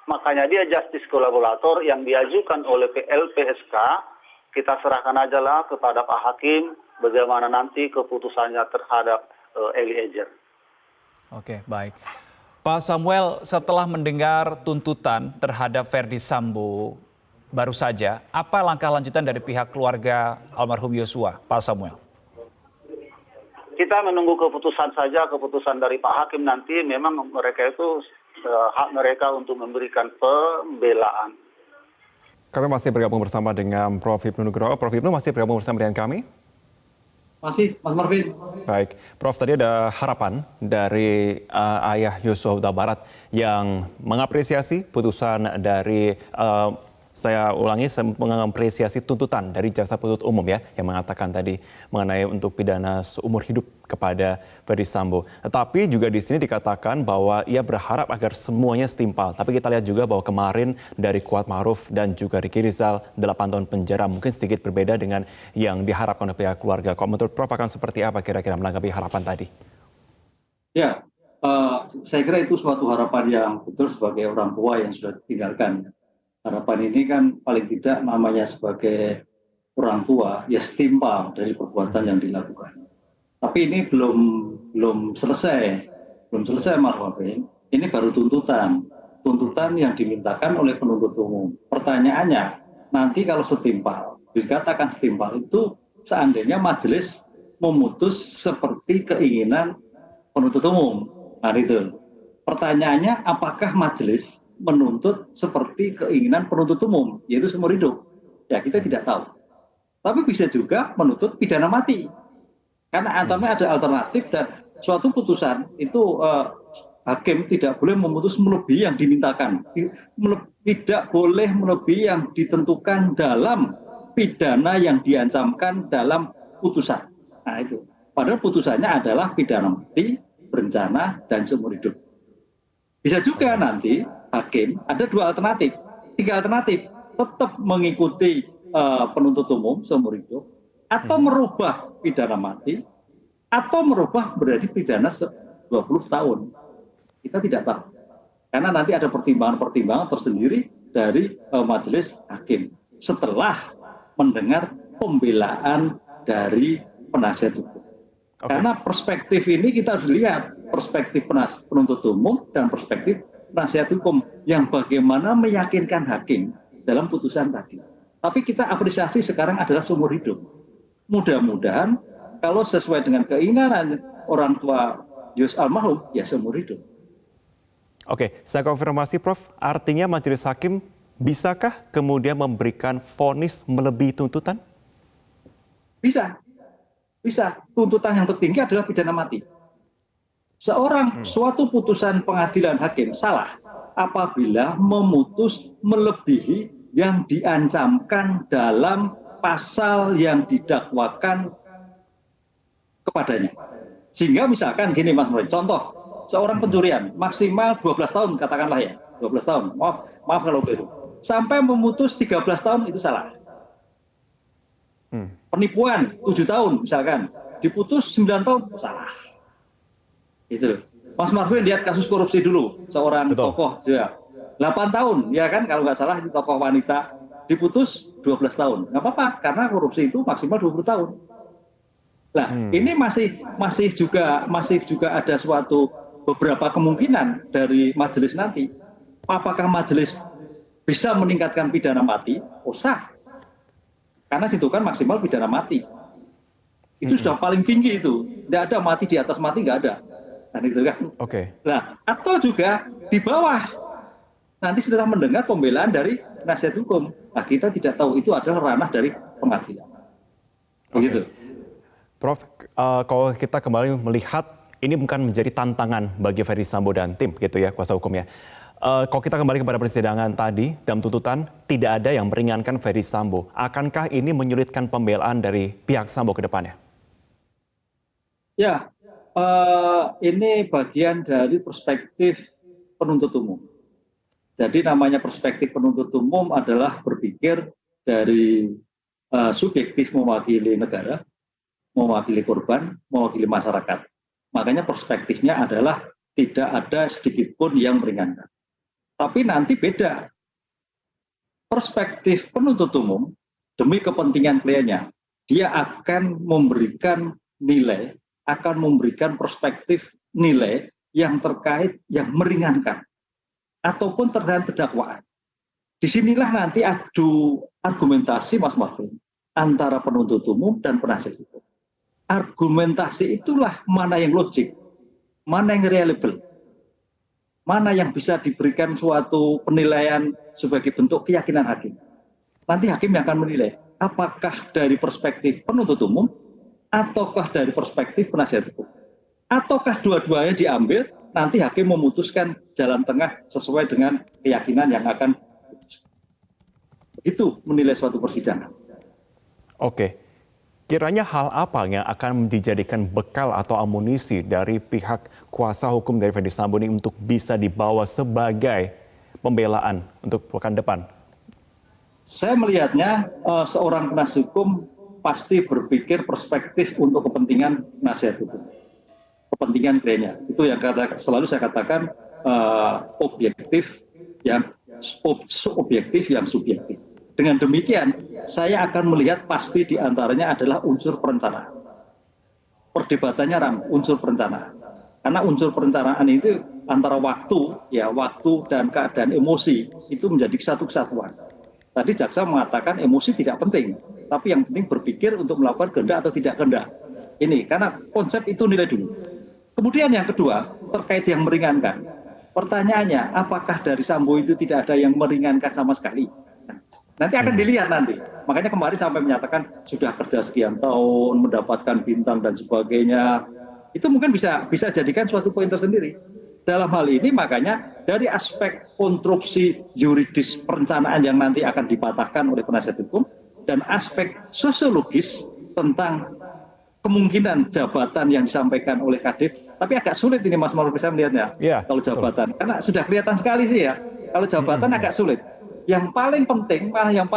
Makanya dia justice kolaborator yang diajukan oleh LPSK, kita serahkan aja lah kepada Pak Hakim bagaimana nanti keputusannya terhadap Eliezer. Oke, baik. Pak Samuel, setelah mendengar tuntutan terhadap Verdi Sambo baru saja, apa langkah lanjutan dari pihak keluarga almarhum Yosua, Pak Samuel? Kita menunggu keputusan saja, keputusan dari Pak Hakim nanti. Memang mereka itu hak mereka untuk memberikan pembelaan. Kami masih bergabung bersama dengan Prof. Hipnu Nugroho. Prof. Hipnu masih bergabung bersama dengan kami? Masih, Mas Marvin. Baik, Prof, tadi ada harapan dari ayah Yosua Huta Barat yang mengapresiasi putusan dari saya ulangi, mengapresiasi tuntutan dari jaksa penuntut umum ya, yang mengatakan tadi mengenai untuk pidana seumur hidup kepada Verdi Sambo. Tetapi juga di sini dikatakan bahwa ia berharap agar semuanya setimpal. Tapi kita lihat juga bahwa kemarin dari Kuat Ma'ruf dan juga Ricky Rizal 8 tahun penjara mungkin sedikit berbeda dengan yang diharapkan oleh pihak keluarga. Kok menurut Prof akan seperti apa kira-kira menanggapi harapan tadi? Ya, saya kira itu suatu harapan yang betul sebagai orang tua yang sudah ditinggalkan. Harapan ini kan paling tidak namanya sebagai orang tua ya setimpal dari perbuatan yang dilakukan. Tapi ini belum selesai, Mas Marvin. Ini baru tuntutan yang dimintakan oleh penuntut umum. Pertanyaannya, nanti kalau setimpal, dikatakan setimpal itu seandainya majelis memutus seperti keinginan penuntut umum. Nah itu. Pertanyaannya, apakah majelis menuntut seperti keinginan penuntut umum, yaitu seumur hidup? Ya kita tidak tahu. Tapi bisa juga menuntut pidana mati. Karena antaranya ada alternatif dan suatu putusan itu hakim tidak boleh memutus melebihi yang dimintakan. Tidak boleh melebihi yang ditentukan dalam pidana yang diancamkan dalam putusan. Nah itu. Padahal putusannya adalah pidana mati, berencana, dan seumur hidup. Bisa juga nanti hakim ada 2 alternatif, 3 alternatif, tetap mengikuti penuntut umum seumur hidup, atau merubah pidana mati, atau merubah berarti pidana 20 tahun. Kita tidak tahu. Karena nanti ada pertimbangan-pertimbangan tersendiri dari majelis hakim setelah mendengar pembelaan dari penasihat hukum. Okay. Karena perspektif ini kita harus lihat perspektif penuntut umum dan perspektif penasihat hukum yang bagaimana meyakinkan hakim dalam putusan tadi. Tapi kita apresiasi sekarang adalah seumur hidup. Mudah-mudahan kalau sesuai dengan keinginan orang tua Yosua almarhum, ya seumur hidup. Oke, saya konfirmasi Prof, artinya majelis hakim bisakah kemudian memberikan vonis melebihi tuntutan? Bisa. Tuntutan yang tertinggi adalah pidana mati. Suatu putusan pengadilan hakim salah apabila memutus melebihi yang diancamkan dalam pasal yang didakwakan kepadanya. Sehingga misalkan gini Mas Marvin, contoh seorang pencurian maksimal 12 tahun katakanlah ya, 12 tahun. Maaf kalau begitu. Sampai memutus 13 tahun itu salah. Penipuan 7 tahun misalkan, diputus 9 tahun salah. Itu. Mas Marvin lihat kasus korupsi dulu, seorang tokoh ya. 8 tahun, ya kan kalau nggak salah itu tokoh wanita diputus 12 tahun. Nggak apa-apa, karena korupsi itu maksimal 20 tahun. Nah, ini masih juga ada suatu beberapa kemungkinan dari majelis nanti. Apakah majelis bisa meningkatkan pidana mati? Oh sah. Karena situ kan maksimal pidana mati. Itu sudah paling tinggi itu. Tidak ada mati di atas mati, nggak ada. Nah, itu kan. Oke. Nah, atau juga di bawah. Nanti setelah mendengar pembelaan dari penasihat hukum, nah kita tidak tahu itu adalah ranah dari pengadilan. Begitu. Prof, kalau kita kembali melihat ini bukan menjadi tantangan bagi Verdi Sambo dan tim gitu ya, kuasa hukumnya. Kalau kita kembali kepada persidangan tadi, dalam tuntutan tidak ada yang meringankan Verdi Sambo. Akankah ini menyulitkan pembelaan dari pihak Sambo ke depannya? Ya, ini bagian dari perspektif penuntut umum. Jadi namanya perspektif penuntut umum adalah berpikir dari subjektif mewakili negara, mewakili korban, mewakili masyarakat. Makanya perspektifnya adalah tidak ada sedikit pun yang meringankan. Tapi nanti beda. Perspektif penuntut umum demi kepentingan kliennya, dia akan memberikan nilai, akan memberikan perspektif nilai yang terkait, yang meringankan, ataupun terhadap dakwaan. Disinilah nanti adu argumentasi, Mas Martin, antara penuntut umum dan penasihat hukum. Argumentasi itulah mana yang logik, mana yang reliable, mana yang bisa diberikan suatu penilaian sebagai bentuk keyakinan hakim. Nanti hakim yang akan menilai apakah dari perspektif penuntut umum ataukah dari perspektif penasihat hukum. Ataukah dua-duanya diambil, nanti hakim memutuskan jalan tengah sesuai dengan keyakinan yang akan diputuskan. Begitu menilai suatu persidangan. Oke. Kiranya hal apa yang akan dijadikan bekal atau amunisi dari pihak kuasa hukum dari Ferdy Sambo ini untuk bisa dibawa sebagai pembelaan untuk pekan depan? Saya melihatnya seorang penasihat hukum pasti berpikir perspektif untuk kepentingan nasihat hukum, kepentingan kliennya. Itu yang selalu saya katakan objektif yang subjektif. Dengan demikian, saya akan melihat pasti diantaranya adalah unsur perencanaan. Perdebatannya unsur perencanaan. Karena unsur perencanaan itu antara waktu dan keadaan emosi itu menjadi satu kesatuan. Tadi jaksa mengatakan emosi tidak penting, tapi yang penting berpikir untuk melakukan kehendak atau tidak kehendak. Ini karena konsep itu nilai dulu. Kemudian yang kedua terkait yang meringankan. Pertanyaannya, apakah dari Sambo itu tidak ada yang meringankan sama sekali? Nanti akan dilihat nanti. Makanya kemarin sampai menyatakan sudah kerja sekian tahun, mendapatkan bintang dan sebagainya. Itu mungkin bisa jadikan suatu poin tersendiri. Dalam hal ini makanya dari aspek konstruksi yuridis perencanaan yang nanti akan dipatahkan oleh penasihat hukum dan aspek sosiologis tentang kemungkinan jabatan yang disampaikan oleh Kadif. Tapi agak sulit ini Mas Maruf bisa melihatnya. Kalau jabatan. Karena sudah kelihatan sekali sih ya. Kalau jabatan agak sulit. Yang paling penting, yang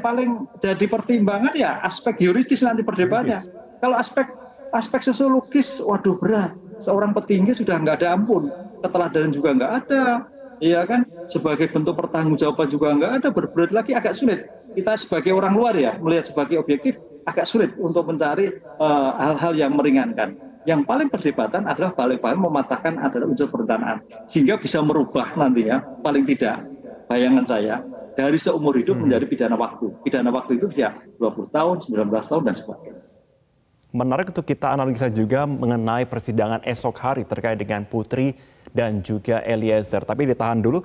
paling jadi pertimbangan ya aspek yuridis nanti perdebatannya. Kalau aspek sosiologis, waduh berat. Seorang petinggi sudah nggak ada ampun, keteladanan juga nggak ada, ya kan? Sebagai bentuk pertanggungjawaban juga nggak ada, berberat lagi agak sulit. Kita sebagai orang luar ya melihat sebagai objektif agak sulit untuk mencari hal-hal yang meringankan. Yang paling perdebatan adalah paling mematahkan adalah unsur perencanaan, sehingga bisa merubah nantinya paling tidak. Bayangan saya, dari seumur hidup menjadi pidana waktu. Pidana waktu itu bisa 20 tahun, 19 tahun, dan sebagainya. Menarik untuk kita analisa juga mengenai persidangan esok hari terkait dengan Putri dan juga Eliezer. Tapi ditahan dulu.